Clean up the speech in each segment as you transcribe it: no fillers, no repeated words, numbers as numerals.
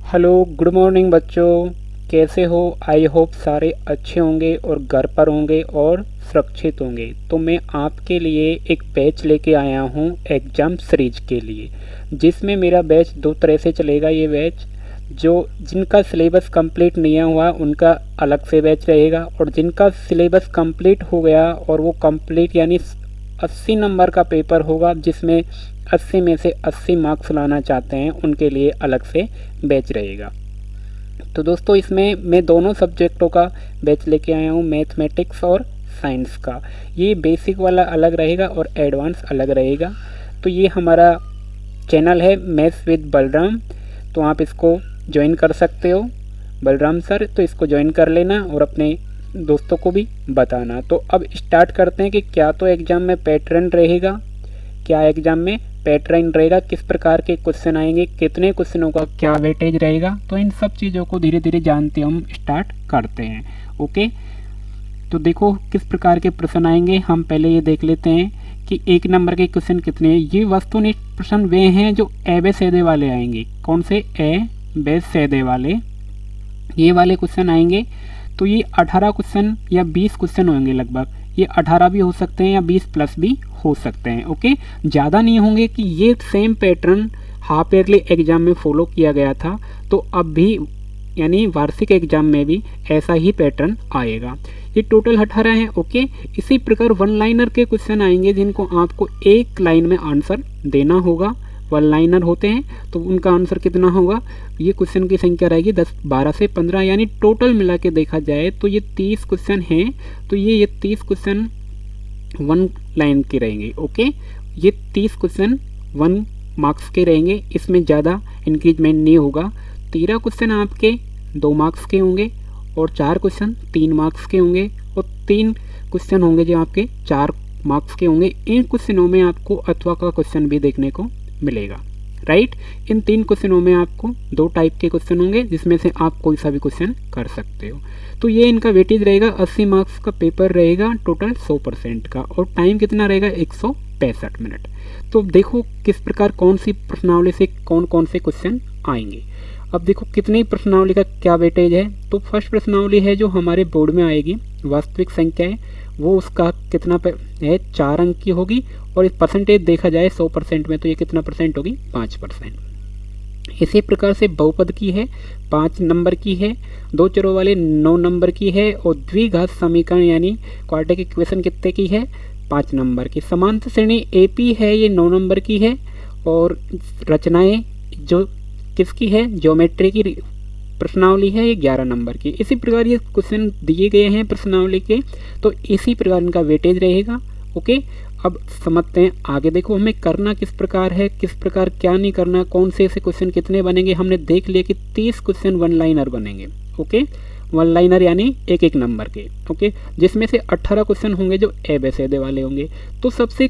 Hello good morning बच्चों, कैसे हो? आई होप सारे अच्छे होंगे और घर पर होंगे और सुरक्षित होंगे। तो मैं आपके लिए एक बैच लेके आया हूँ एग्ज़ाम सीरीज के लिए, जिसमें मेरा बैच दो तरह से चलेगा। ये बैच जो जिनका सिलेबस कंप्लीट नहीं हुआ उनका अलग से बैच रहेगा, और जिनका सिलेबस कंप्लीट हो गया और वो कंप्लीट यानी 80 नंबर का पेपर होगा, जिसमें 80 में से 80 मार्क्स लाना चाहते हैं उनके लिए अलग से बैच रहेगा। तो दोस्तों, इसमें मैं दोनों सब्जेक्टों का बैच लेके आया हूँ, मैथमेटिक्स और साइंस का। ये बेसिक वाला अलग रहेगा और एडवांस अलग रहेगा। तो ये हमारा चैनल है मैथ्स विद बलराम, तो आप इसको ज्वाइन कर सकते हो। बलराम सर, तो इसको ज्वाइन कर लेना और अपने दोस्तों को भी बताना। तो अब स्टार्ट करते हैं कि क्या तो एग्ज़ाम में पैटर्न रहेगा, क्या एग्ज़ाम में पैटर्न रहेगा, किस प्रकार के क्वेश्चन आएंगे, कितने क्वेश्चनों का क्या वेटेज रहेगा। तो इन सब चीज़ों को धीरे धीरे जानते हम स्टार्ट करते हैं। ओके, तो देखो किस प्रकार के प्रश्न आएंगे। हम पहले ये देख लेते हैं कि 1 नंबर के क्वेश्चन कितने हैं। ये वस्तुनिष्ठ प्रश्न वे हैं जो ए बे सैदे वाले आएंगे। कौन से? ए बे सैदे वाले, ये वाले क्वेश्चन आएंगे। तो ये 18 क्वेश्चन या 20 क्वेश्चन होंगे लगभग। ये 18 भी हो सकते हैं या 20 प्लस भी हो सकते हैं। ओके, ज़्यादा नहीं होंगे। कि ये same pattern half yearly exam में फॉलो किया गया था, तो अब भी यानी वार्षिक एग्जाम में भी ऐसा ही पैटर्न आएगा। ये टोटल 18 है। ओके, इसी प्रकार वन लाइनर के क्वेश्चन आएंगे, जिनको आपको एक लाइन में आंसर देना होगा। वन लाइनर होते हैं तो उनका आंसर कितना होगा? ये क्वेश्चन की संख्या रहेगी 10, 12 से 15, यानी टोटल मिला के देखा जाए तो ये 30 क्वेश्चन हैं। तो ये 30 क्वेश्चन वन लाइन के रहेंगे। ओके, ये 30 क्वेश्चन 1 मार्क्स के रहेंगे, इसमें ज़्यादा इंक्रीजमेंट नहीं होगा। 13 क्वेश्चन आपके 2 मार्क्स के होंगे और 4 क्वेश्चन 3 मार्क्स के होंगे, और 3 क्वेश्चन होंगे जो आपके 4 मार्क्स के होंगे। इन क्वेश्चनों में आपको अथवा का क्वेश्चन भी देखने को मिलेगा। राइट, इन 3 क्वेश्चनों में आपको 2 टाइप के क्वेश्चन होंगे, जिसमें से आप कोई सा भी क्वेश्चन कर सकते हो। तो ये इनका वेटेज रहेगा। 80 मार्क्स का पेपर रहेगा, टोटल 100% का, और टाइम कितना रहेगा? 165 मिनट। तो देखो किस प्रकार कौन सी प्रश्नावली से कौन कौन से क्वेश्चन आएंगे। अब देखो कितनी प्रश्नावली का क्या वेटेज है। तो फर्स्ट प्रश्नावली है जो हमारे बोर्ड में आएगी, वास्तविक संख्या है, वो उसका कितना है? 4 अंक की होगी। और इस परसेंटेज देखा जाए 100% में, तो ये कितना परसेंट होगी? 5%। इसी प्रकार से बहुपद की है, 5 नंबर की है। 2 चरों वाले 9 नंबर की है। और द्विघात समीकरण यानी क्वाड्रेटिक इक्वेशन कितने की है? 5 नंबर की। समांतर श्रेणी एपी है, ये 9 नंबर की है। और रचनाएं जो किसकी है? ज्योमेट्री की प्रश्नावली है, ये 11 नंबर की। इसी प्रकार ये क्वेश्चन दिए गए हैं प्रश्नावली के, तो इसी प्रकार इनका वेटेज रहेगा। ओके, अब समझते हैं आगे। देखो हमें करना किस प्रकार है, किस प्रकार क्या नहीं करना, कौन से ऐसे क्वेश्चन कितने बनेंगे। हमने देख लिया कि 30 क्वेश्चन वन लाइनर बनेंगे। ओके, वन लाइनर यानी एक एक नंबर के। ओके, जिसमें से 18 क्वेश्चन होंगे जो ए बे सैदे वाले होंगे। तो सबसे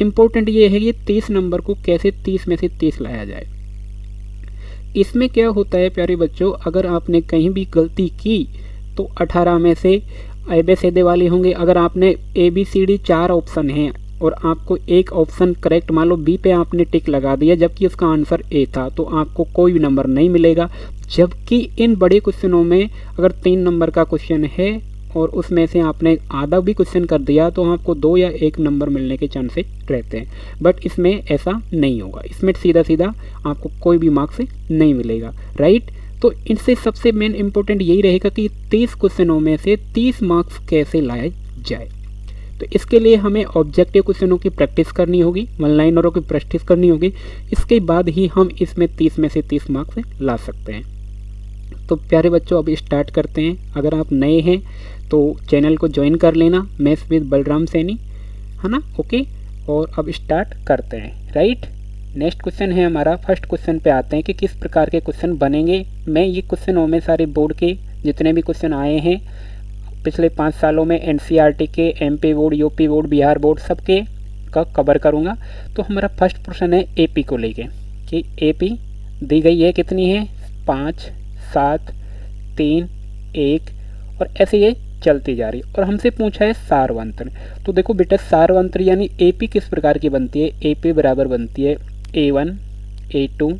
इम्पोर्टेंट ये है कि 30 नंबर को कैसे 30 में से 30 लाया जाए। इसमें क्या होता है प्यारे बच्चों, अगर आपने कहीं भी गलती की तो 18 में से ए बे सैदे वाले होंगे। अगर आपने ABCD 4 ऑप्शन हैं और आपको एक ऑप्शन करेक्ट, मान लो बी पे आपने टिक लगा दिया जबकि उसका आंसर ए था, तो आपको कोई भी नंबर नहीं मिलेगा। जबकि इन बड़े क्वेश्चनों में अगर 3 नंबर का क्वेश्चन है और उसमें से आपने आधा भी क्वेश्चन कर दिया, तो आपको 2 या 1 नंबर मिलने के चांसेस रहते हैं। बट इसमें ऐसा नहीं होगा, इसमें सीधा सीधा आपको कोई भी मार्क्स नहीं मिलेगा। राइट, तो इनसे सबसे मेन इंपॉर्टेंट यही रहेगा कि 30 क्वेश्चनों में से 30 मार्क्स कैसे लाया जाए। तो इसके लिए हमें ऑब्जेक्टिव क्वेश्चनों की प्रैक्टिस करनी होगी, वन लाइनरों की प्रैक्टिस करनी होगी। इसके बाद ही हम इसमें 30 में से 30 मार्क्स ला सकते हैं। तो प्यारे बच्चों, अब स्टार्ट करते हैं। अगर आप नए हैं तो चैनल को ज्वाइन कर लेना, मैथ्स विद बलराम सैनी, है ना। ओके, और अब स्टार्ट करते हैं। राइट, नेक्स्ट क्वेश्चन है हमारा। फर्स्ट क्वेश्चन पे आते हैं कि किस प्रकार के क्वेश्चन बनेंगे। मैं ये क्वेश्चनों में सारे बोर्ड के जितने भी क्वेश्चन आए हैं पिछले 5 सालों में, NCERT के, MP board, UP board, Bihar board, सबके का कवर करूँगा। तो हमारा फर्स्ट प्रश्न है AP को लेके कि AP दी गई है कितनी है? 5, 7, 3, 1, और ऐसे ये चलती जा रही। और हमसे पूछा है सारवंत्र। तो देखो बेटा, सारवंत्र यानी AP किस प्रकार की बनती है? AP बराबर बनती है A1, A2,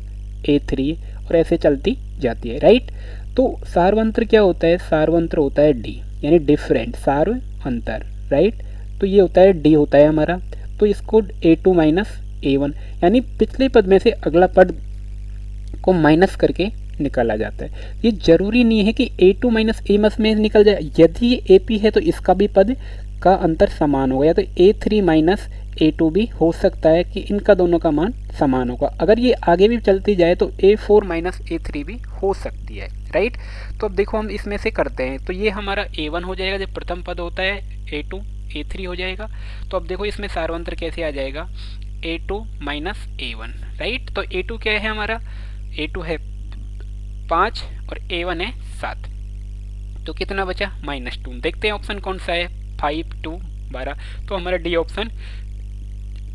A3 और ऐसे चलती जाती है, राइट। तो सारवंत्र क्या होता है, सारवंत्र होता है डी, यानी डिफरेंट, सार्व अंतर, राइट। तो ये होता है डी होता है हमारा। तो इसको A2 माइनस A1 यानी पिछले पद में से अगला पद को माइनस करके निकाला जाता है। ये जरूरी नहीं है कि A2 माइनस A1 में निकल जाए, यदि ये AP है तो इसका भी पद का अंतर समान होगा, या तो A3 माइनस A2 भी हो सकता है कि इनका दोनों का मान समान होगा। अगर ये आगे भी चलती जाए तो A4 माइनस A3 भी हो सकती है, राइट। तो अब देखो हम इसमें से करते हैं, तो ये हमारा A1 हो जाएगा, जब प्रथम पद होता है A2 A3 हो जाएगा। तो अब देखो इसमें सारवंतर कैसे आ जाएगा, A2 माइनस A1, राइट। तो A2 क्या है हमारा, A2 है 5 और A1 है 7, तो कितना बचा -2। देखते हैं ऑप्शन कौन सा है, 5 2 12, तो हमारा डी ऑप्शन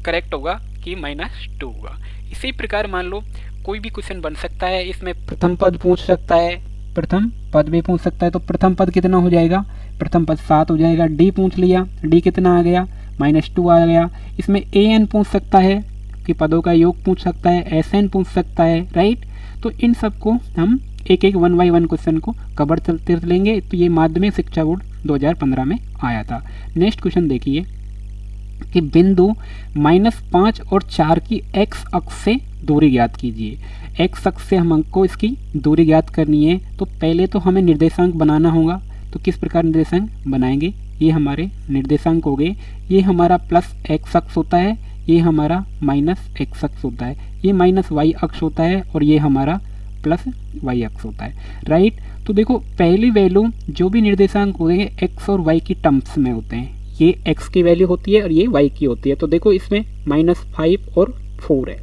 करेक्ट होगा कि -2 होगा। इसी प्रकार मान लो कोई भी क्वेश्चन बन सकता है, इसमें प्रथम पद पूछ सकता है, प्रथम पद भी पूछ सकता है। तो प्रथम पद कितना हो जाएगा, प्रथम पद 7 हो जाएगा। डी पूछ लिया, डी कितना आ गया, -2 आ गया। इसमें AN पूछ सकता है कि पदों का योग पूछ सकता है, SN पूछ सकता है, राइट। तो इन सबको हम एक एक 1 बाय 1 क्वेश्चन को कवर करते लेंगे। तो ये माध्यमिक शिक्षा बोर्ड 2015 में आया था। नेक्स्ट क्वेश्चन देखिए कि बिंदु -5 और 4 की x अक्ष से दूरी ज्ञात कीजिए। x अक्ष से हमको इसकी दूरी ज्ञात करनी है, तो पहले तो हमें निर्देशांक बनाना होगा। तो किस प्रकार निर्देशांक बनाएंगे, ये हमारे निर्देशांक हो गए, ये हमारा +x अक्ष होता है, ये हमारा -x अक्ष होता है, ये -y अक्ष होता है और ये हमारा +y अक्ष होता है, राइट। तो देखो पहली वैल्यू जो भी निर्देशांक होंगे x और y की टर्म्स में होते हैं, ये x की वैल्यू होती है और ये y की होती है। तो देखो इसमें -5 और 4 है,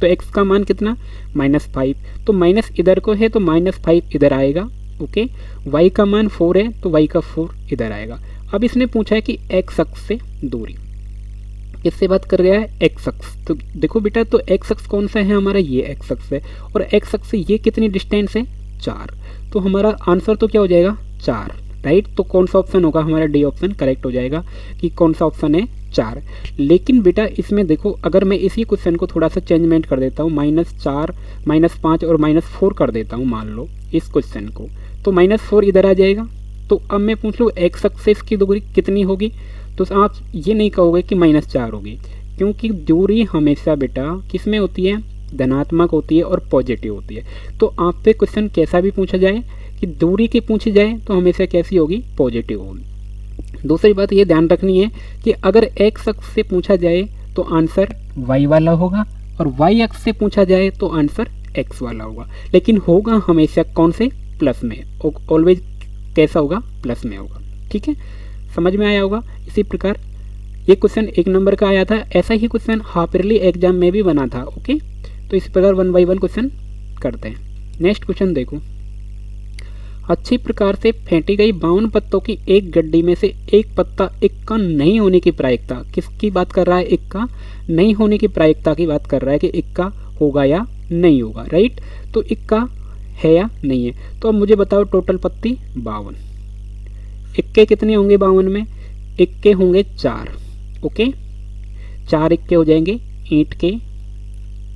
तो x का मान कितना -5, तो माइनस इधर को है तो -5 इधर आएगा, ओके। y का मान 4 है तो y का 4 इधर आएगा। अब इसने पूछा है कि x अक्ष से दूरी, किससे बात कर रहा है, x अक्ष। तो देखो बेटा, तो x अक्ष कौन सा है हमारा, ये x अक्ष है, और x अक्ष से ये कितनी डिस्टेंस है, 4। तो हमारा आंसर तो क्या हो जाएगा, 4, राइट। तो कौन सा ऑप्शन होगा, हमारा डी ऑप्शन करेक्ट हो जाएगा कि कौन सा ऑप्शन है, 4। लेकिन बेटा इसमें देखो, अगर मैं इसी क्वेश्चन को थोड़ा सा चेंजमेंट कर देता हूँ, -4 -5 और -4 कर देता हूँ, मान लो इस क्वेश्चन को, तो -4 इधर आ जाएगा। तो अब मैं पूछ लूँ x अक्ष से इसकी दूरी कितनी होगी, तो आप ये नहीं कहोगे कि -4 होगी, क्योंकि दूरी हमेशा बेटा किस में होती है, धनात्मक होती है और पॉजिटिव होती है। तो आप पे क्वेश्चन कैसा भी पूछा जाए कि दूरी की पूछी जाए तो हमेशा कैसी होगी, पॉजिटिव होगी। दूसरी बात ये ध्यान रखनी है कि अगर x अक्ष से पूछा जाए तो आंसर y वाला होगा, और y अक्ष से पूछा जाए तो आंसर x वाला होगा, लेकिन होगा हमेशा कौन से, प्लस में, ऑलवेज कैसा होगा, प्लस में होगा, ठीक है। समझ में आया होगा। इसी प्रकार ये क्वेश्चन 1 नंबर का आया था, ऐसा ही क्वेश्चन हाफ ईयरली एग्जाम में भी बना था, ओके। तो इस प्रकार 1 बाय 1 क्वेश्चन करते हैं। नेक्स्ट क्वेश्चन देखो, अच्छी प्रकार से फेंटी गई 52 पत्तों की एक गड्डी में से एक पत्ता इक्का नहीं होने की प्रायिकता, किसकी बात कर रहा है, इक्का नहीं होने की प्रायिकता की बात कर रहा है कि इक्का होगा या नहीं होगा, राइट। तो इक्का है या नहीं है, तो अब मुझे बताओ टोटल पत्ती 52, इक्के कितने होंगे 52 में, इक्के होंगे 4, ओके। 4 इक्के हो जाएंगे ईंट के,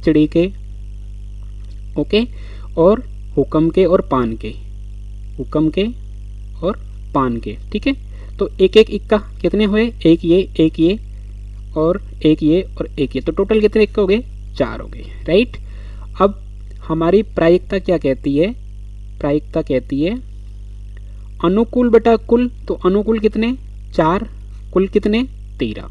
चिड़ी के, ओके, और हुक्म के और पान के, हुक्म के और पान के, ठीक है। तो एक एक इक्का कितने हुए, एक ये और एक ये और एक ये, तो टोटल कितने इक्के हो गए, 4 हो गए, राइट। अब हमारी प्रायिकता क्या कहती है, प्रायिकता कहती है अनुकूल बटा कुल, तो अनुकूल कितने 4, कुल कितने 13,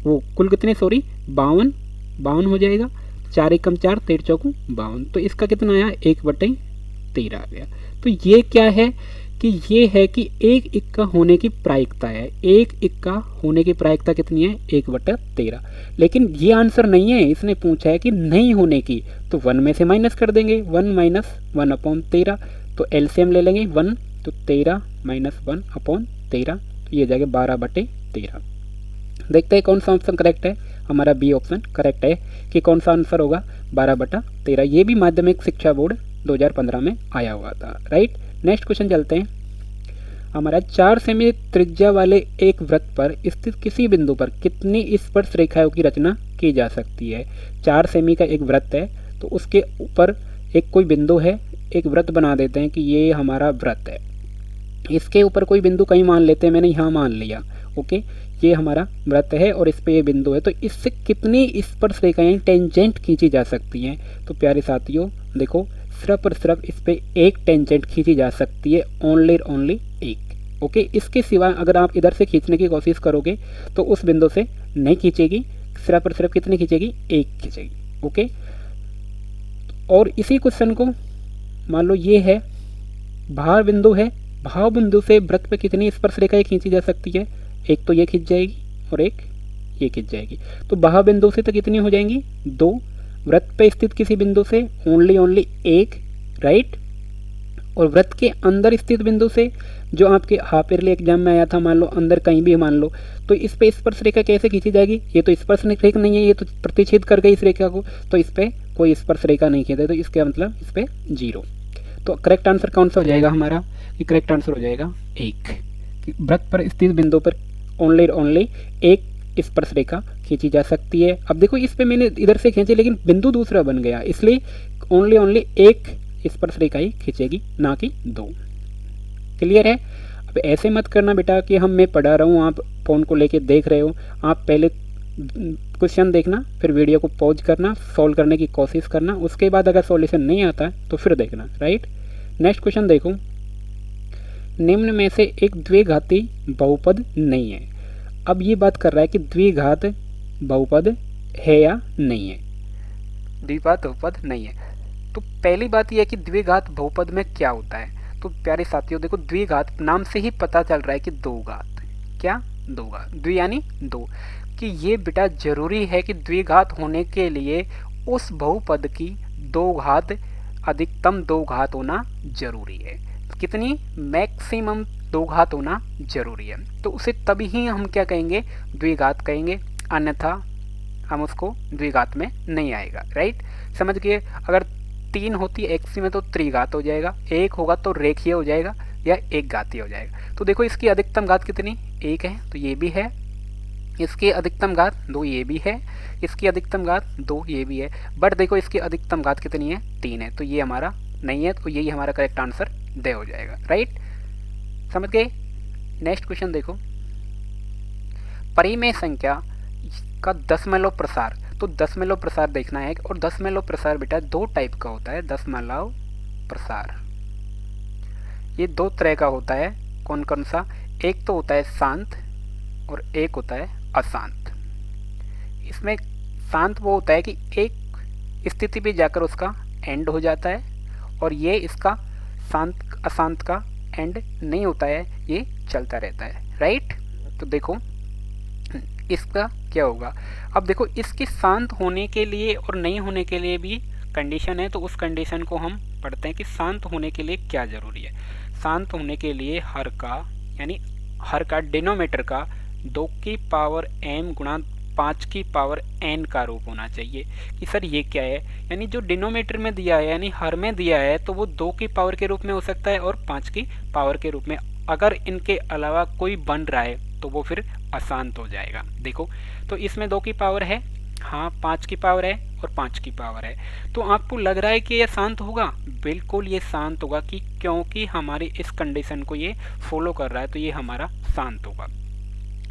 वो कुल कितने 52 हो जाएगा, 4 एकम 4 13 चौकू 52, तो इसका कितना आया 1/13 आ गया। तो ये क्या है कि ये है कि एक इक्का होने की प्रायिकता है, एक इक्का होने की प्रायिकता कितनी है 1/13। लेकिन ये आंसर नहीं है, इसने पूछा है कि नहीं होने की, तो 1 में से माइनस कर देंगे, 1 - 1/13, तो एलसीएम ले लेंगे 1, तो 13 - 1/13, तो ये जाएगा 12/13। देखते हैं कौन सा ऑप्शन करेक्ट है, हमारा बी ऑप्शन करेक्ट है कि कौन सा आंसर होगा 12/13। ये भी माध्यमिक शिक्षा बोर्ड 2015 में आया हुआ था, राइट। नेक्स्ट क्वेश्चन चलते हैं। हमारा 4 सेमी त्रिज्या वाले एक वृत्त पर स्थित किसी बिंदु पर कितनी स्पर्श रेखाओं की रचना की जा सकती है। 4 सेमी का एक वृत्त है, तो उसके ऊपर एक कोई बिंदु है, एक वृत्त बना देते हैं कि ये हमारा वृत्त है, इसके ऊपर कोई बिंदु कहीं मान लेते हैं, मैंने यहाँ मान लिया, ओके, ये हमारा वृत्त है और इस पे ये बिंदु है, तो इससे कितनी स्पर्श रेखाएं टेंजेंट खींची जा सकती हैं? तो प्यारे साथियों देखो, सिर्फ और सिर्फ इस पे एक टेंजेंट खींची जा सकती है, ओनली ओनली एक, ओके। इसके सिवा अगर आप इधर से खींचने की कोशिश करोगे तो उस बिंदु से नहीं खींचेगी, सिर्फ और सिर्फ कितनी खींचेगी? एक खींचेगी, ओके। और इसी क्वेश्चन को मान लो ये है भाव बिंदु है, भाव बिंदु से वृत्त पे कितनी स्पर्श रेखाएं खींची जा सकती है? एक तो ये खींच जाएगी और एक ये खींच जाएगी, तो भाव बिंदु से तो कितनी हो जाएंगी? दो। वृत्त पे स्थित किसी बिंदु से ओनली ओनली एक, राइट। और वृत्त के अंदर स्थित बिंदु से जो आपके हाफ ईयरली एग्जाम में आया था, मान लो अंदर कहीं भी मान लो, तो इस पे स्पर्श रेखा कैसे खींची जाएगी? ये तो स्पर्श रेखा नहीं है, ये तो प्रतिच्छेद कर गई इस रेखा को, तो इस पे कोई स्पर्श रेखा नहीं खींचे, तो इसका मतलब इस पे 0। तो करेक्ट आंसर कौन सा हो जाएगा हमारा? ये करेक्ट आंसर हो जाएगा 1। वृत्त पर स्थित बिंदु पर ओनली ओनली एक स्पर्श रेखा खींची जा सकती है। अब देखो इस पे मैंने इधर से खींची लेकिन बिंदु दूसरा बन गया, इसलिए ओनली ओनली एक स्पर्श रेखा ही खींचेगी, ना कि 2। क्लियर है? अब ऐसे मत करना बेटा कि मैं पढ़ा रहा हूँ, आप फ़ोन को लेके देख रहे हो। आप पहले क्वेश्चन देखना, फिर वीडियो को पॉज करना, सॉल्व करने की कोशिश करना, उसके बाद अगर सॉल्यूशन नहीं आता है तो फिर देखना, राइट। नेक्स्ट क्वेश्चन देखो, निम्न में से एक द्विघाती बहुपद नहीं है। अब ये बात कर रहा है कि द्विघात बहुपद है या नहीं है, द्विघात बहुपद नहीं है। तो पहली बात यह है कि द्विघात बहुपद में क्या होता है। तो प्यारे साथियों देखो, द्विघात नाम से ही पता चल रहा है कि दो घात, क्या? दो घात, द्वि यानी दो, कि ये बेटा जरूरी है कि द्विघात होने के लिए उस बहुपद की दो घात, अधिकतम दो घात होना जरूरी है। कितनी? मैक्सिमम दो घात होना जरूरी है, तो उसे तभी ही हम क्या कहेंगे? द्विघात कहेंगे, अन्यथा हम उसको द्विघात में नहीं आएगा, राइट। समझ गए? अगर 3 होती है एक्सी में तो त्रिघात हो जाएगा, 1 होगा तो रेखीय हो जाएगा या एक घातीय हो जाएगा। तो देखो इसकी अधिकतम घात कितनी? 1 है, तो ये भी है। इसकी अधिकतम घात 2, ये भी है। इसकी अधिकतम घात 2, ये भी है। बट देखो इसकी अधिकतम घात कितनी है? 3 है, तो ये हमारा नहीं है, तो यही हमारा करेक्ट आंसर दे हो जाएगा, राइट। समझ गए? नेक्स्ट क्वेश्चन देखो, परिमेय संख्या का दशमलव प्रसार। तो दशमलव प्रसार देखना है, और दशमलव प्रसार बेटा दो टाइप का होता है। दशमलव प्रसार ये दो तरह का होता है। कौन कौन सा? एक तो होता है शांत और एक होता है अशांत। इसमें शांत वो होता है कि एक स्थिति पे जाकर उसका एंड हो जाता है, और ये इसका अशांत का एंड नहीं होता है, ये चलता रहता है, राइट। तो देखो इसका क्या होगा। अब देखो इसके शांत होने के लिए और नहीं होने के लिए भी कंडीशन है, तो उस कंडीशन को हम पढ़ते हैं कि शांत होने के लिए क्या जरूरी है। शांत होने के लिए हर का, यानी हर का डिनोमीटर का 2 की पावर m गुणा 5 की पावर n का रूप होना चाहिए। कि सर ये क्या है? यानी जो डिनोमीटर में दिया है, यानी हर में दिया है, तो वो 2 की पावर के रूप में हो सकता है और 5 की पावर के रूप में। अगर इनके अलावा कोई बन रहा है तो वो फिर अशांत हो जाएगा। देखो तो इसमें 2 की पावर है, हाँ 5 की पावर है और 5 की पावर है। तो आपको लग रहा है कि ये शांत होगा? बिल्कुल ये शांत होगा, कि क्योंकि हमारी इस कंडीशन को ये फॉलो कर रहा है, तो ये हमारा शांत होगा।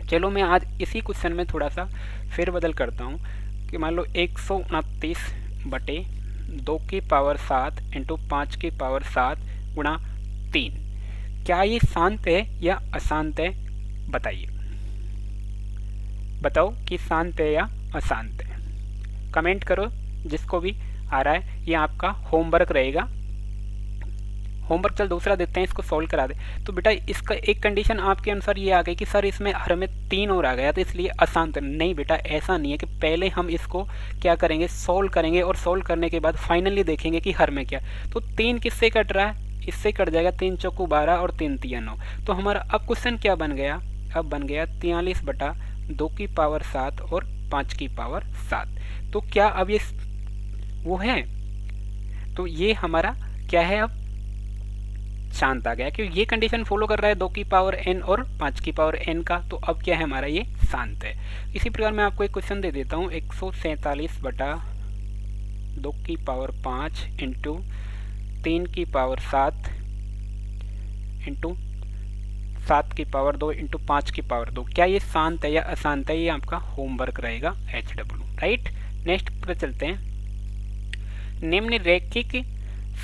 चलो मैं आज इसी क्वेश्चन में थोड़ा सा फिर बदल करता हूँ कि मान लो 129 बटे 2 की पावर 7 इंटू 5 की पावर 7 गुणा 3, क्या ये शांत है या अशांत है? बताइए, बताओ कि शांत है या अशांत है। कमेंट करो जिसको भी आ रहा है, ये आपका होमवर्क रहेगा। होमवर्क चल दूसरा देते हैं, इसको सॉल्व करा दे। तो बेटा इसका एक कंडीशन आपके अनुसार ये आ गई कि सर इसमें हर में 3 और आ गया तो इसलिए अशांत। नहीं बेटा, ऐसा नहीं है कि पहले हम इसको क्या करेंगे, सॉल्व करेंगे, और सॉल्व करने के बाद फाइनली देखेंगे कि हर में क्या। तो 3 किससे कट रहा है? इससे कट जाएगा, 3 चौको 12 और 3 तिया 9। तो हमारा अब क्वेश्चन क्या बन गया? अब बन गया 43 बटा 2 की पावर 7 और 5 की पावर 7। तो क्या अब ये वो है? तो ये हमारा क्या है? अब शांत आ गया, क्योंकि ये कंडीशन फॉलो कर रहा है 2 की पावर n और 5 की पावर n का। तो अब क्या है हमारा? ये शांत है। इसी प्रकार मैं आपको एक क्वेश्चन दे देता हूँ, 147 बटा 2 की पावर 5 इंटू 3 की पावर 7 इंटू 7 की पावर 2 इंटू 5 की पावर 2। क्या ये शांत है या अशांत है? ये आपका होमवर्क रहेगा HW, राइट। नेक्स्ट पर चलते हैं। निम्न रैखिक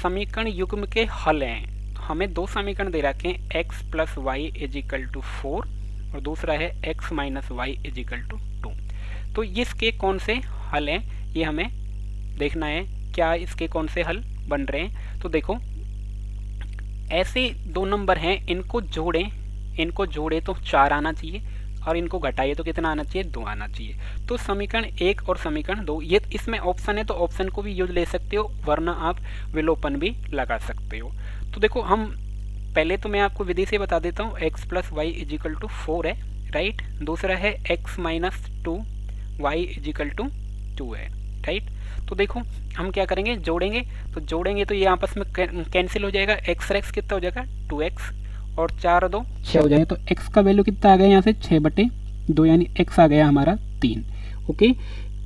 समीकरण युग्म के हल हैं। हमें दो समीकरण दे रखे हैं, x plus Y is equal to 4 और दूसरा है x minus Y is equal to 2। तो इसके कौन से हल हैं ये हमें देखना है। क्या इसके कौन से हल बन रहे हैं? तो देखो, ऐसे दो नंबर हैं, इनको जोड़े तो 4 आना चाहिए और इनको घटाइए तो कितना आना चाहिए? 2 आना चाहिए। तो समीकरण 1 और समीकरण 2, ये इसमें ऑप्शन है तो ऑप्शन को भी यूज ले सकते हो, वरना आप विलोपन भी लगा सकते हो। तो देखो, हम पहले तो मैं आपको विधि से बता देता हूँ। x plus Y is equal to 4 है, राइट। दूसरा है x minus 2 Y is equal to 2 है, राइट। तो देखो, हम क्या करेंगे? जोड़ेंगे तो ये आपस में कैंसिल हो जाएगा। x कितना हो जाएगा? 2x और 4 2 6 हो जाएगा। तो x का वैल्यू कितना आ गया यहाँ से? 6/2, यानी x आ गया हमारा 3। ओके,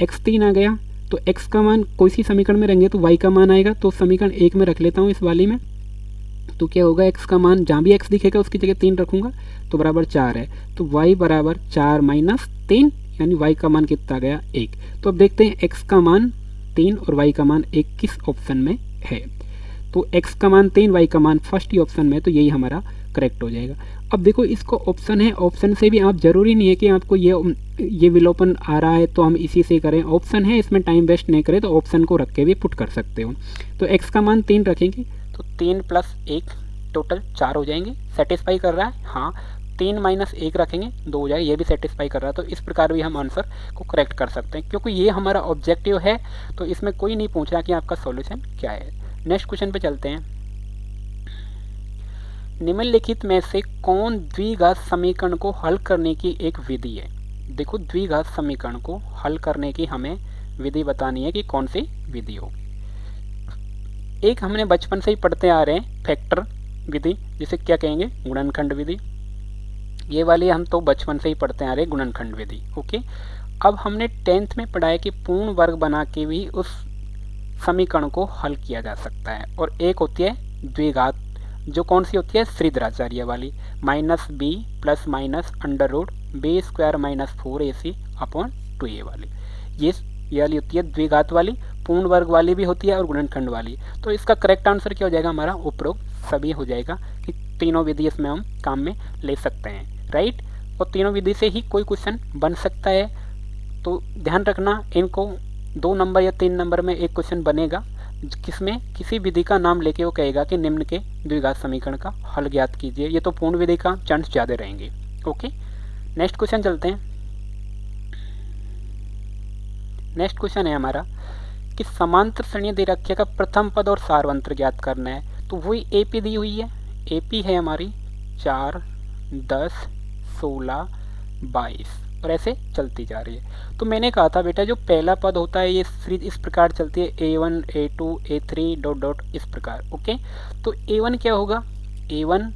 x 3 आ गया तो x का मान कोई सी समीकरण में रहेंगे तो y का मान आएगा। तो समीकरण 1 में रख लेता हूँ इस वाली में। तो क्या होगा? x का मान जहाँ भी x दिखेगा उसकी जगह 3 रखूंगा तो बराबर 4 है। तो y बराबर 4 माइनस 3, यानी y का मान कितना आ गया? 1। तो अब देखते हैं x का मान 3 और y का मान 1 किस ऑप्शन में है। तो x का मान 3, y का मान फर्स्ट ही ऑप्शन में, तो यही हमारा करेक्ट हो जाएगा। अब देखो, इसको ऑप्शन है, ऑप्शन से भी आप जरूरी नहीं है कि आपको ये विलोपन आ रहा है तो हम इसी से करें। ऑप्शन है, इसमें टाइम वेस्ट नहीं करें तो ऑप्शन को रख के भी पुट कर सकते हो। तो x का मान 3 रखेंगे तो 3 प्लस 1 टोटल 4 हो जाएंगे। सेटिस्फाई कर रहा है? हाँ। 3 माइनस 1 रखेंगे 2 हो जाएगा, ये भी सेटिस्फाई कर रहा है। तो इस प्रकार भी हम आंसर को करेक्ट कर सकते हैं, क्योंकि ये हमारा ऑब्जेक्टिव है। तो इसमें कोई नहीं पूछ रहा कि आपका सॉल्यूशन क्या है। नेक्स्ट क्वेश्चन पे चलते हैं। निम्नलिखित में से कौन द्विघात समीकरण को हल करने की एक विधि है? देखो, द्विघात समीकरण को हल करने की हमें विधि बतानी है कि कौन सी विधि होगी। एक हमने बचपन से ही पढ़ते आ रहे हैं, फैक्टर विधि, जिसे क्या कहेंगे? गुणनखंड विधि। ये वाली हम तो बचपन से ही पढ़ते आ रहे हैं, गुणनखंड विधि। ओके, अब हमने 10th में पढ़ा है कि पूर्ण वर्ग बना के भी उस समीकरण को हल किया जा सकता है। और एक होती है द्विघात, जो कौन सी होती है? श्रीधराचार्य वाली, -b plus minus under root b square minus 4ac upon 2a वाली। ये वाली होती है द्विघात वाली। पूर्ण वर्ग वाली भी होती है और गुणनखंड वाली। तो इसका करेक्ट आंसर क्या हो जाएगा? हमारा उपरोक्त सभी हो जाएगा कि तीनों विधि इसमें हम काम में ले सकते हैं, राइट। और तीनों विधि से ही कोई क्वेश्चन बन सकता है। तो ध्यान रखना, इनको 2 नंबर या 3 नंबर में एक क्वेश्चन बनेगा, किसमें किसी विधि का नाम लेके वो कहेगा कि निम्न के द्विघात समीकरण का हल ज्ञात कीजिए। ये तो पूर्ण विधि का चांस ज़्यादा रहेंगे। ओके, नेक्स्ट क्वेश्चन चलते हैं। नेक्स्ट क्वेश्चन है हमारा कि समांतर श्रेणी दे रखी का प्रथम पद और सारवंत्र ज्ञात करना है। तो वही AP दी हुई है। AP है हमारी 4, 10, 16, 22 और ऐसे चलती जा रही है। तो मैंने कहा था बेटा, जो पहला पद होता है ये सीरीज इस प्रकार चलती है, A1, A2, A3 dot dot इस प्रकार। ओके, तो A1 क्या होगा? A1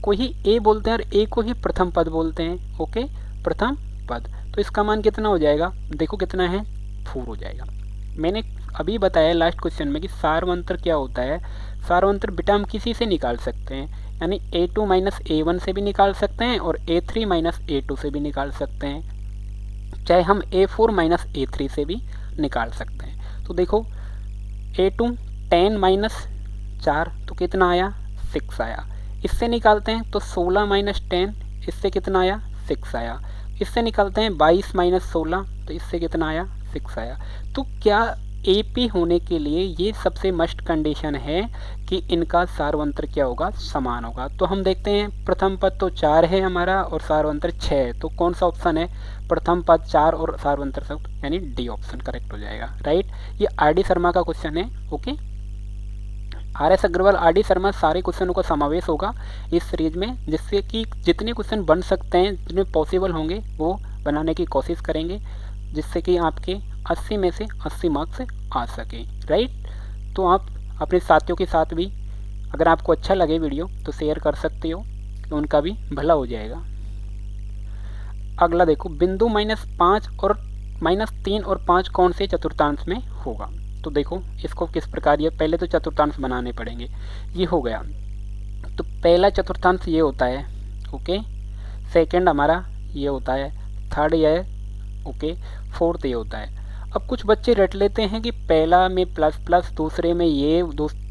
को ही A बोलते हैं और A को ही प्रथम पद बोलते हैं। ओके, प्रथम पद। तो इसका मान कितना हो जाएगा? देखो कितना है, 4 हो जाएगा। मैंने अभी बताया लास्ट क्वेश्चन में कि सारवंतर क्या होता है। सारवंतर बेटा हम किसी से निकाल सकते हैं, यानी A2 माइनस A1 से भी निकाल सकते हैं और A3 माइनस A2 से भी निकाल सकते हैं, चाहे हम A4 माइनस A3 से भी निकाल सकते हैं। तो देखो, A2 10 माइनस 4 तो कितना आया? 6 आया। इससे निकालते हैं तो 16 माइनस 10, इससे कितना आया? 6 आया। इससे निकालते हैं 22 माइनस 16, तो इससे कितना आया? 6 आया। तो क्या AP होने के लिए ये सबसे मस्ट कंडीशन है कि इनका सारवंतर क्या होगा? समान होगा। तो हम देखते हैं, प्रथम पद तो 4 है हमारा और सारवंतर 6 है। तो कौन सा ऑप्शन है? प्रथम पद 4 और सारवंतर 7, यानी डी ऑप्शन करेक्ट हो जाएगा, राइट। ये RD शर्मा का क्वेश्चन है। Okay, RS Agarwal, RD Sharma, सारे क्वेश्चनों का समावेश होगा इस सीरीज में, जिससे कि जितने क्वेश्चन बन सकते हैं, जितने पॉसिबल होंगे वो बनाने की कोशिश करेंगे, जिससे कि आपके 80 में से 80 मार्क्स आ सके, राइट। तो आप अपने साथियों के साथ भी, अगर आपको अच्छा लगे वीडियो तो शेयर कर सकते हो, तो उनका भी भला हो जाएगा। अगला देखो, बिंदु -5 और -3 और 5 कौन से चतुर्थांश में होगा? तो देखो इसको किस प्रकार, ये पहले तो चतुर्थांश बनाने पड़ेंगे। ये हो गया, तो पहला चतुर्थांश ये होता है, ओके, सेकंड हमारा ये होता है, थर्ड ये है, ओके, फोर्थ ये होता है। अब कुछ बच्चे रट लेते हैं कि पहला में प्लस प्लस, दूसरे में ये,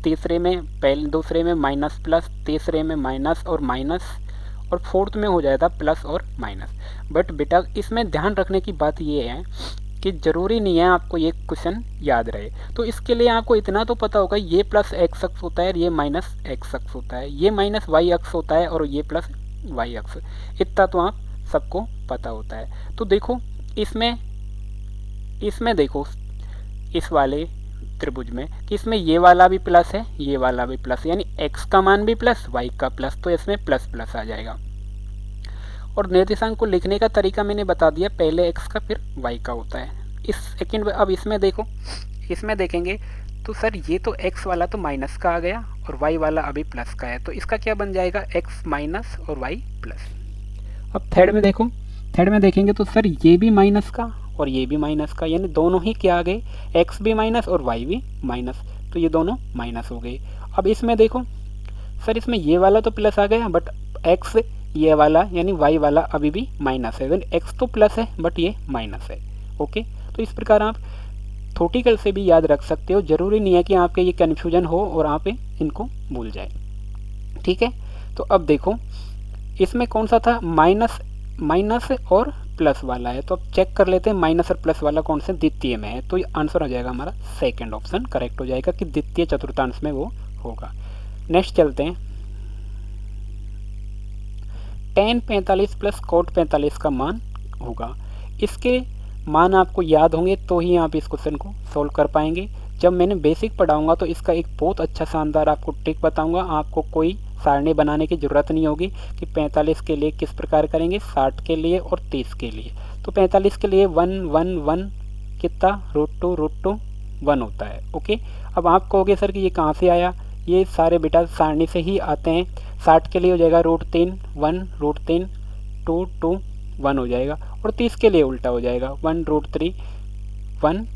तीसरे में दूसरे में माइनस प्लस, तीसरे में माइनस और माइनस, और फोर्थ में हो जाएगा प्लस और माइनस। बट बेटा इसमें ध्यान रखने की बात ये है कि ज़रूरी नहीं है आपको ये क्वेश्चन याद रहे। तो इसके लिए आपको इतना तो पता होगा, ये प्लस एक्स अक्स होता है, ये माइनस एक्स अक्स होता है, ये माइनस वाई अक्स होता है, और ये प्लस वाई अक्स। इतना तो आप सबको पता होता है। तो देखो इसमें देखो इस वाले त्रिभुज में कि इसमें ये वाला भी प्लस है, ये वाला भी प्लस, यानी x का मान भी प्लस, y का प्लस, तो इसमें प्लस प्लस आ जाएगा। और निर्देशांक को लिखने का तरीका मैंने बता दिया, पहले x का फिर y का होता है। इस सेकंड में अब इसमें देखो, इसमें देखेंगे तो सर ये तो x वाला तो माइनस का आ गया और y वाला अभी प्लस का है, तो इसका क्या बन जाएगा, x माइनस और y प्लस। अब थर्ड में देखो, थर्ड में देखेंगे तो सर ये भी माइनस का और ये भी माइनस का, यानी दोनों ही क्या आ गए, x भी माइनस और y भी माइनस, तो ये दोनों माइनस हो गए। अब इसमें देखो सर इसमें ये वाला तो प्लस आ गया, बट x ये वाला यानी y वाला अभी भी माइनस है, यानी x तो प्लस है बट ये माइनस है, ओके। तो इस प्रकार आप थोटिकल से भी याद रख सकते हो, जरूरी नहीं है कि आपके ये कन्फ्यूजन हो और आप इनको भूल जाए, ठीक है। तो अब देखो इसमें कौन सा था, माइनस और प्लस वाला है, तो अब चेक कर लेते हैं माइनस और प्लस वाला कौन से द्वितीय में है। तो ये आंसर हो जाएगा हमारा सेकंड ऑप्शन करेक्ट हो जाएगा कि द्वितीय चतुर्थांश में वो होगा। नेक्स्ट चलते हैं, tan 45 प्लस cot 45 का मान होगा। इसके मान आपको याद होंगे तो ही आप इस क्वेश्चन को सोल्व कर पाएंगे। जब मैंने बेसिक पढ़ाऊंगा तो इसका एक बहुत अच्छा शानदार आपको ट्रिक बताऊंगा, आपको कोई सारणी बनाने की ज़रूरत नहीं होगी कि 45 के लिए किस प्रकार करेंगे, 60 के लिए और 30 के लिए। तो 45 के लिए 1 1 1 कितना, √2 1 होता है, ओके। अब आप कहोगे सर कि ये कहाँ से आया, ये सारे बेटा सारणी से ही आते हैं। 60 के लिए हो जाएगा √3 1 √3 2 2 1 हो जाएगा, और 30 के लिए उल्टा हो जाएगा 1 √3 1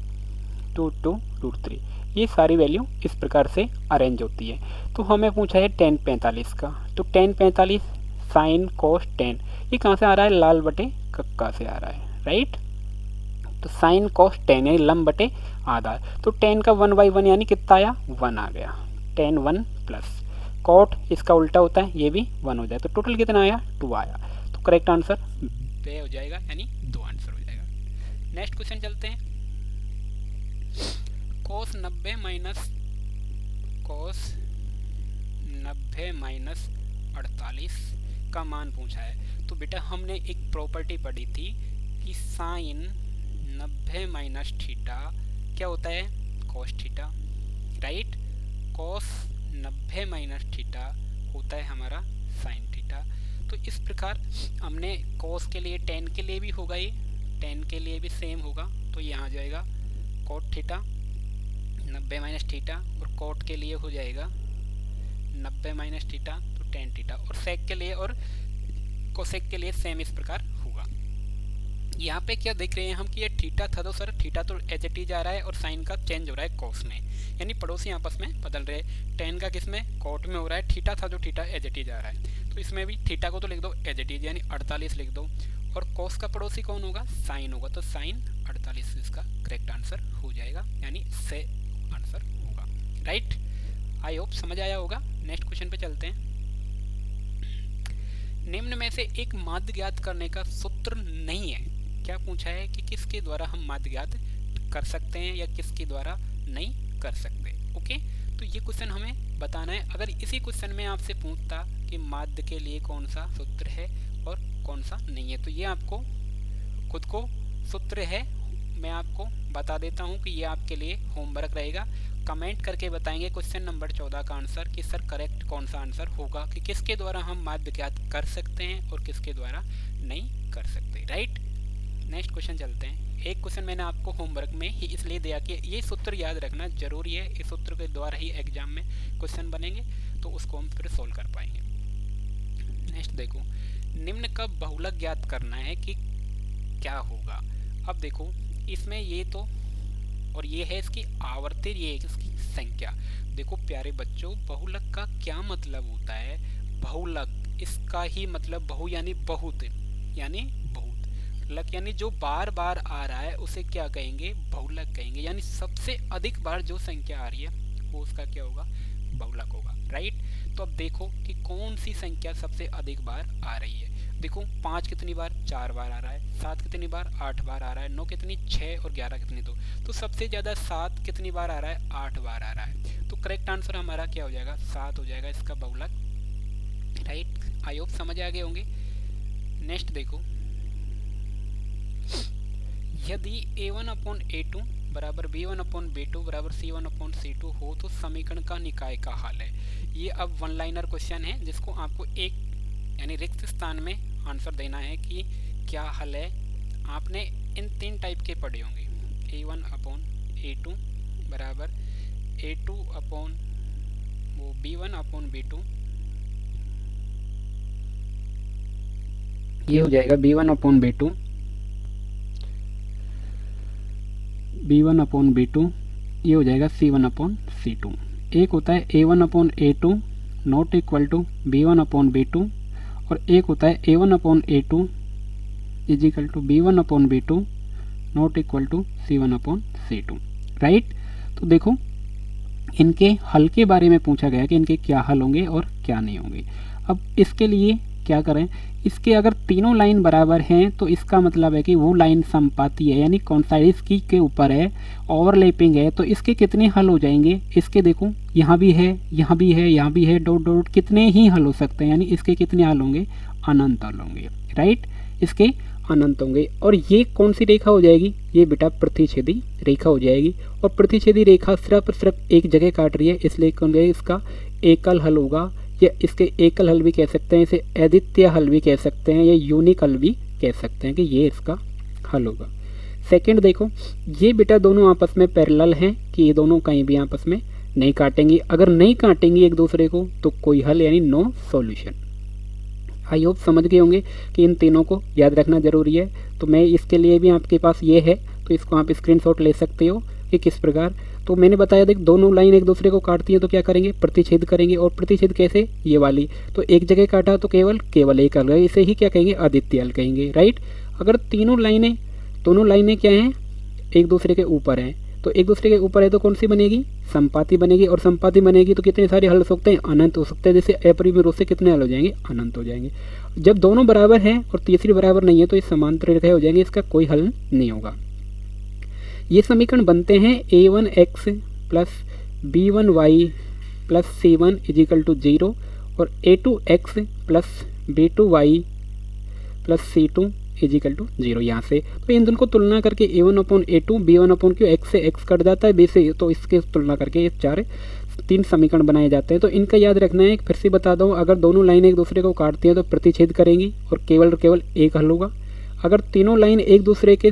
2 2 √3। ये सारी वैल्यू इस प्रकार से अरेंज होती है। तो हमें पूछा है tan 45 का, तो tan 45 साइन cos tan, ये कहाँ से आ रहा है, लाल बटे कक्का से आ रहा है, राइट। तो साइन cos tan यानी लंब बटे आधा, तो tan का 1/1 यानी कितना आया, 1 आ गया, tan 1 प्लस cot इसका उल्टा होता है, ये भी 1 हो जाए, तो टोटल कितना आया, 2 आया। तो करेक्ट आंसर बे हो जाएगा, यानी 2 आंसर हो जाएगा। नेक्स्ट क्वेश्चन चलते हैं, cos 90 माइनस 48 का मान पूछा है। तो बेटा हमने एक प्रॉपर्टी पढ़ी थी कि साइन 90 माइनस थीटा क्या होता है, cos theta, right. cos 90 minus theta होता है हमारा साइन थीटा। तो इस प्रकार हमने cos के लिए tan के लिए भी होगा, ये tan के लिए भी सेम होगा, तो यहाँ आ जाएगा cot थीटा 90 माइनस थीटा, और cot के लिए हो जाएगा 90 माइनस थीटा तो tan थीटा, और sec के लिए और cosec के लिए सेम इस प्रकार होगा। यहाँ पे क्या देख रहे हैं हम कि ये थीटा था, तो सर थीटा तो एच टी जा रहा है और साइन का चेंज हो रहा है cos में, यानी पड़ोसी आपस में बदल रहे हैं। tan का किस में, cot में हो रहा है, थीटा था जो थीटा एच टी जा रहा है, तो इसमें भी थीटा को तो लिख दो एच टी यानी 48 लिख दो, और cos का पड़ोसी कौन होगा, साइन होगा, तो साइन 48 इसका करेक्ट आंसर हो जाएगा, यानी से आंसर होगा, राइट। आई होप समझ आया होगा। नेक्स्ट क्वेश्चन पे चलते हैं, निम्न में से एक माध्य ज्ञात करने का सूत्र नहीं है। क्या पूछा है कि किसके द्वारा हम माध्य ज्ञात कर सकते हैं या किसके द्वारा नहीं कर सकते, ओके। तो ये क्वेश्चन हमें बताना है। अगर इसी क्वेश्चन में आपसे पूछता कि माध्य के लिए कौन सा सूत्र है और कौन सा नहीं है, तो ये आपको खुद को सूत्र है, मैं आपको बता देता हूँ कि ये आपके लिए होमवर्क रहेगा। कमेंट करके बताएंगे क्वेश्चन नंबर 14 का आंसर कि सर करेक्ट कौन सा आंसर होगा, कि किसके द्वारा हम माध्य ज्ञात कर सकते हैं और किसके द्वारा नहीं कर सकते, राइट। नेक्स्ट क्वेश्चन चलते हैं। एक क्वेश्चन मैंने आपको होमवर्क में ही इसलिए दिया कि ये सूत्र याद रखना जरूरी है, इस सूत्र के द्वारा ही एग्जाम में क्वेश्चन बनेंगे, तो उसको हम फिर सोल्व कर पाएंगे। नेक्स्ट देखो, निम्न का बहुलक ज्ञात करना है कि क्या होगा। अब देखो इसमें ये तो और ये है इसकी आवर्ती, ये है इसकी संख्या। देखो प्यारे बच्चों, बहुलक का क्या मतलब होता है? बहुलक, इसका ही मतलब बहु यानी बहुत, यानी बहुत, लक यानी जो बार बार आ रहा है उसे क्या कहेंगे? बहुलक कहेंगे। यानी सबसे अधिक बार जो संख्या आ रही है वो उसका क्या होगा? बहुलक होगा, राइट। तो अब देखो कि कौन सी संख्या सबसे अधिक बार आ रही है। देखो 5 कितनी बार? 4 बार आ रहा है। 7 कितनी बार? 8 बार आ रहा है। 9 कितनी? 6 और 11 कितनी? 2। तो सबसे ज़्यादा 7 कितनी बार आ रहा है? 8 बार आ रहा है। तो करेक्ट आंसर हमारा क्या हो जाएगा? 7 हो जाएगा इसका बहुलक, राइट। आई होप समझ आ गए होंगे। नेक्स्ट देखो, यदि a1 अपॉन a2 बराबर b1 अपॉन b2 बराबर c1 अपॉन c2 हो तो समीकरण का निकाय का हल है। ये अब वन लाइनर क्वेश्चन है जिसको आपको एक यानी रिक्त स्थान में आंसर देना है कि क्या हल है। आपने इन 3 टाइप के पढ़े होंगे, a1 अपॉन a2 बराबर a2 अपॉन वो b1 अपॉन b2, ये हो जाएगा b1 upon b2, b1 upon b2, ये हो जाएगा c1 अपॉन c2। एक होता है a1 upon a2 not equal to b1 upon b2, और एक होता है a1 upon a2 is equal to b1 upon b2 not equal to c1 upon c2, right. तो देखो इनके हल के बारे में पूछा गया कि इनके क्या हल होंगे और क्या नहीं होंगे। अब इसके लिए क्या करें, इसके अगर तीनों लाइन बराबर हैं तो इसका मतलब है कि वो लाइन समपाती है, यानी कॉन्साइड्स की के ऊपर है, ओवरलैपिंग है। तो इसके कितने हल हो जाएंगे? इसके देखो यहाँ भी है, यहाँ भी है, यहाँ भी है, डॉट डॉट, कितने ही हल हो सकते हैं। यानी इसके कितने हल होंगे? अनंत हल होंगे, राइट। इसके अनंत होंगे। और ये कौन सी रेखा हो जाएगी? ये बेटा प्रतिच्छेदी रेखा हो जाएगी। और प्रतिच्छेदी रेखा सिर्फ एक जगह काट रही है, इसलिए कौन है इसका एकल हल होगा, या इसके एकल हल भी कह सकते हैं, इसे अद्वितीय हल भी कह सकते हैं, या यूनिक हल भी कह सकते हैं कि ये इसका हल होगा। सेकंड देखो, ये बेटा दोनों आपस में पैरेलल हैं कि ये दोनों कहीं भी आपस में नहीं काटेंगी। अगर नहीं काटेंगी एक दूसरे को तो कोई हल यानी नो सॉल्यूशन। आई होप समझ गए होंगे कि इन तीनों को याद रखना जरूरी है। तो मैं इसके लिए भी आपके पास ये है तो इसको आप स्क्रीनशॉट ले सकते हो कि किस प्रकार। तो मैंने बताया देख दोनों लाइन एक दूसरे को काटती हैं तो क्या करेंगे? प्रतिच्छेद करेंगे। और प्रतिच्छेद कैसे? ये वाली। तो एक जगह काटा तो केवल एक हल है, इसे ही क्या कहेंगे? अद्वितीय हल कहेंगे, राइट। अगर दोनों लाइनें क्या हैं? एक दूसरे के ऊपर हैं। तो एक दूसरे के ऊपर है तो कौन सी बनेगी? संपाती बनेगी। और संपाती बनेगी तो कितने सारे हल हो सकते हैं? अनंत हो सकते हैं। जैसे अपरिमेय रूप से कितने हल हो जाएंगे? अनंत हो जाएंगे। जब दोनों बराबर हैं और तीसरी बराबर नहीं है तो ये समांतर रेखाएं हो जाएंगे, इसका कोई हल नहीं होगा। ये समीकरण बनते हैं a1x plus b1y plus c1 is equal to 0 और a2x plus b2y plus c2 is equal to 0 यहाँ से। तो इन दोनों को तुलना करके a1 upon a2 b1 upon क्यों x से x कट जाता है, b से, तो इसके तुलना करके ये 3 समीकरण बनाए जाते हैं। तो इनका याद रखना है, फिर से बता दो, अगर दोनों लाइन एक दूसरे को काटती हैं तो प्रतिच्छेद करेंगी और केवल एक हल होगा। अगर तीनों लाइन एक दूसरे के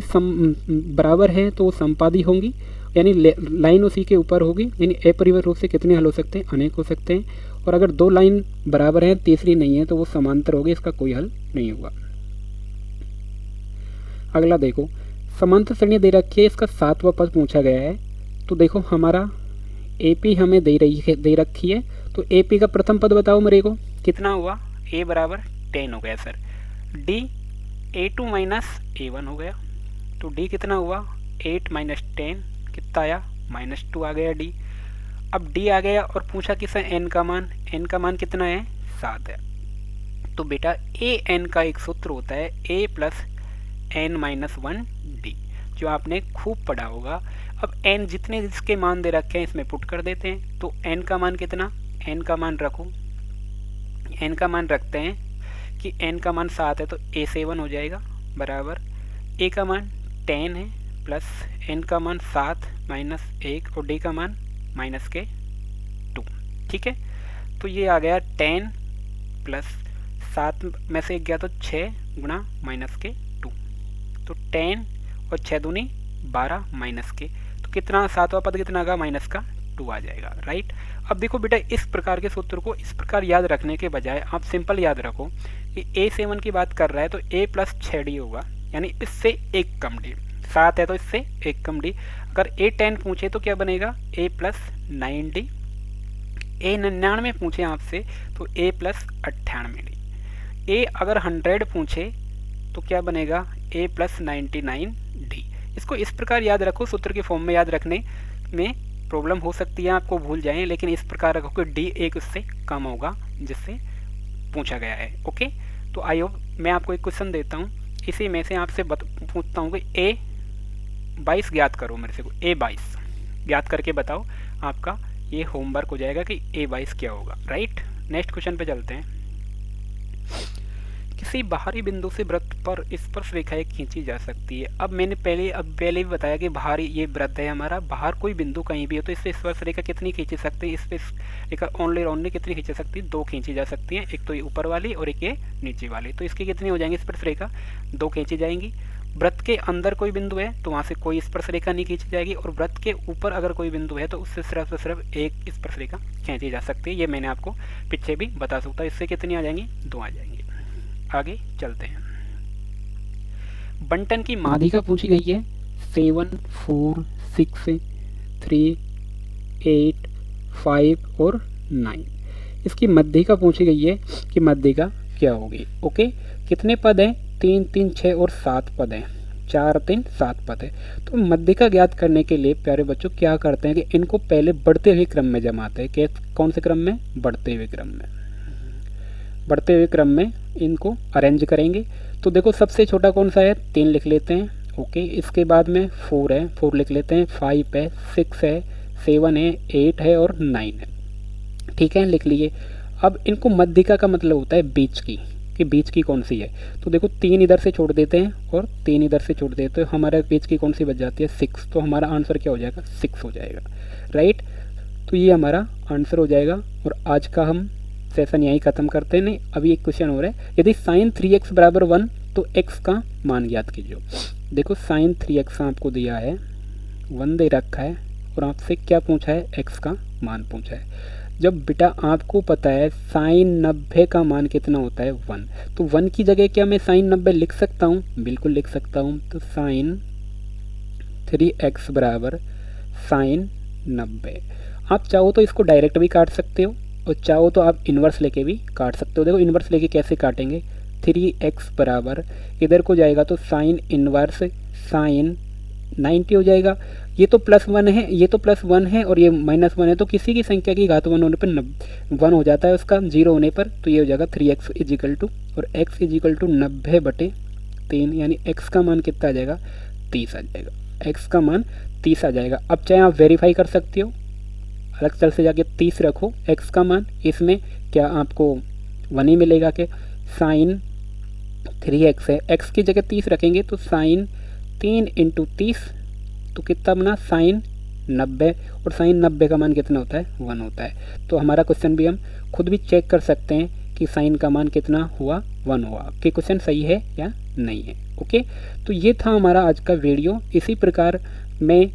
बराबर हैं तो वो संपादी होंगी, यानी लाइन उसी के ऊपर होगी, यानी अपरिमेय रूप से कितने हल हो सकते हैं? अनेक हो सकते हैं। और अगर दो लाइन बराबर हैं तीसरी नहीं है तो वो समांतर होगी, इसका कोई हल नहीं होगा। अगला देखो, समांतर श्रेणी दे रखी है, इसका 7वां पद पूछा गया है। तो देखो हमारा AP हमें दे रखी है। तो AP का प्रथम पद बताओ मेरे को, कितना हुआ? A बराबर 10 हो गया sir. D A2 minus A1 हो गया। तो D कितना हुआ? 8 माइनस 10 कितना आया? -2 आ गया D। अब D आ गया और पूछा किस है? N का मान। N का मान कितना है? 7 है। तो बेटा AN का एक सूत्र होता है A प्लस N-1 D, जो आपने खूब पढ़ा होगा। अब N जितने जिसके मान दे रखे हैं इसमें पुट कर देते हैं। तो N का मान कितना? N का मान रखो, N का मान रखते हैं कि N का मान 7 है तो A7 हो जाएगा बराबर A का मान 10 है प्लस N का मान 7 माइनस 1 और D का मान -2। ठीक है, तो ये आ गया 10 प्लस 7 में से 1 गया तो 6 गुणा -2। तो 10 और 6 दूनी 12 -, तो कितना? 7वां पद कितना आएगा? -2 आ जाएगा, राइट। अब देखो बेटा, इस प्रकार के सूत्र को इस प्रकार याद रखने के बजाय आप सिंपल याद रखो कि A7 की बात कर रहा है तो A प्लस 6D होगा, यानी इससे एक कम D। 7 है तो इससे 1 कम डी। अगर ए 10 पूछे तो क्या बनेगा, ए प्लस 9D। ए 99 पूछे आपसे तो ए प्लस 98D। ए अगर 100 पूछे तो क्या बनेगा, ए प्लस 99D। इसको इस प्रकार याद रखो, सूत्र के फॉर्म में याद रखने में प्रॉब्लम हो सकती है, आपको भूल जाएं, लेकिन इस प्रकार रखो कि डी एक उससे कम होगा जिससे पूछा गया है। ओके, तो आई होप, मैं आपको एक क्वेश्चन देता हूँ, इसी में से आपसे पूछता हूँ कि ए 22 ज्ञात करो मेरे से, ए 22 ज्ञात करके बताओ। आपका ये होमवर्क हो जाएगा कि ए 22 क्या होगा। राइट, नेक्स्ट क्वेश्चन पे चलते हैं। किसी बाहरी बिंदु से वृत्त पर स्पर्श रेखाएं खींची जा सकती है। अब मैंने पहले भी बताया कि बाहरी ये वृत्त है हमारा, बाहर कोई बिंदु कहीं भी हो तो इससे स्पर्श रेखा कितनी खींची सकते हैं, इस पे रेखा ओनली कितनी खींची सकती है, 2 खींची जा सकती हैं, एक तो ये ऊपर वाली और एक ये नीचे वाली। तो इसकी कितनी हो जाएंगी स्पर्श रेखा, 2 खींची जाएंगी। वृत्त के अंदर कोई बिंदु है तो वहां से कोई स्पर्श रेखा नहीं खींची जाएगी, और वृत्त के ऊपर अगर कोई बिंदु है तो उससे सिर्फ एक स्पर्श रेखा खींची जा सकती है। ये मैंने आपको पीछे भी बता सकता, इससे कितनी आ जाएंगी, 2 आ जाएंगी। आगे चलते हैं। बंटन की माध्यिका पूछी गई है 7, 4, 6, 3, 8, 5 और 9। इसकी मध्यिका पूछी गई है कि मध्यिका क्या होगी। ओके, कितने पद हैं, 3, 3, 6 और 7 पद हैं, 4, 3, 7 पद है। तो मध्यिका ज्ञात करने के लिए प्यारे बच्चों क्या करते हैं कि इनको पहले बढ़ते हुए क्रम में जमाते हैं। कौन से क्रम में, बढ़ते हुए क्रम में, बढ़ते हुए क्रम में इनको अरेंज करेंगे। तो देखो सबसे छोटा कौन सा है, 3 लिख लेते हैं। ओके, इसके बाद में 4 है, 4 लिख लेते हैं, 5 है, 6 है, 7 है, 8 है और 9 है। ठीक है, लिख लिए। अब इनको मध्यिका का मतलब होता है बीच की, कि बीच की कौन सी है। तो देखो 3 इधर से छोड़ देते हैं और 3 इधर से छोड़ देते हैं, तो हमारे बीच की कौन सी बच जाती है, 6। तो हमारा आंसर क्या हो जाएगा, 6 हो जाएगा। राइट, तो ये हमारा आंसर हो जाएगा। और आज का हम सेशन यहीं खत्म करते हैं। नहीं, अभी एक क्वेश्चन हो रहा है, यदि sin 3x बराबर 1 तो x का मान ज्ञात कीजिए। देखो sin 3x आपको दिया है, 1 दे रखा है, और आपसे क्या पूछा है, x का मान पूछा है। जब बेटा आपको पता है sin 90 का मान कितना होता है, 1, तो 1 की जगह क्या मैं sin 90 लिख सकता हूँ, बिल्कुल लिख सकता हूँ। तो sin 3x बराबर sin 90। आप चाहो तो इसको डायरेक्ट भी काट सकते हो, और चाहो तो आप इन्वर्स लेके भी काट सकते हो। देखो इन्वर्स लेके कैसे काटेंगे, 3x बराबर इधर को जाएगा तो साइन इन्वर्स साइन 90 हो जाएगा। ये तो +1 है, ये तो +1 है और ये -1 है, तो किसी की संख्या की घात 1 होने पर 1 हो जाता है, उसका 0 होने पर। तो ये हो जाएगा 3x इजिकल टू, और x इजिकल टू 90/3, यानी x का मान कितना आ जाएगा, 30 आ जाएगा। x का मान 30 आ जाएगा। अब चाहे आप वेरीफाई कर सकते हो, अलग चल से जाके 30 रखो x का मान, इसमें क्या आपको 1 ही मिलेगा कि साइन 3x है, x की जगह 30 रखेंगे तो साइन 3 × 30 तो कितना बना, साइन 90, और साइन 90 का मान कितना होता है, 1 होता है। तो हमारा क्वेश्चन भी हम खुद भी चेक कर सकते हैं कि साइन का मान कितना हुआ, 1 हुआ, कि क्वेश्चन सही है या नहीं है। ओके, तो ये था हमारा आज का वीडियो। इसी प्रकार मैं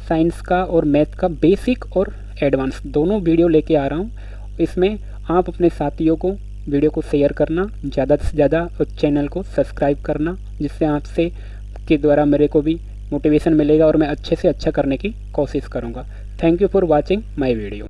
साइंस का और मैथ का बेसिक और एडवांस दोनों वीडियो लेके आ रहा हूँ। इसमें आप अपने साथियों को वीडियो को शेयर करना ज़्यादा से ज़्यादा, और चैनल को सब्सक्राइब करना, जिससे आपसे के द्वारा मेरे को भी मोटिवेशन मिलेगा और मैं अच्छे से अच्छा करने की कोशिश करूँगा। Thank you for watching my video.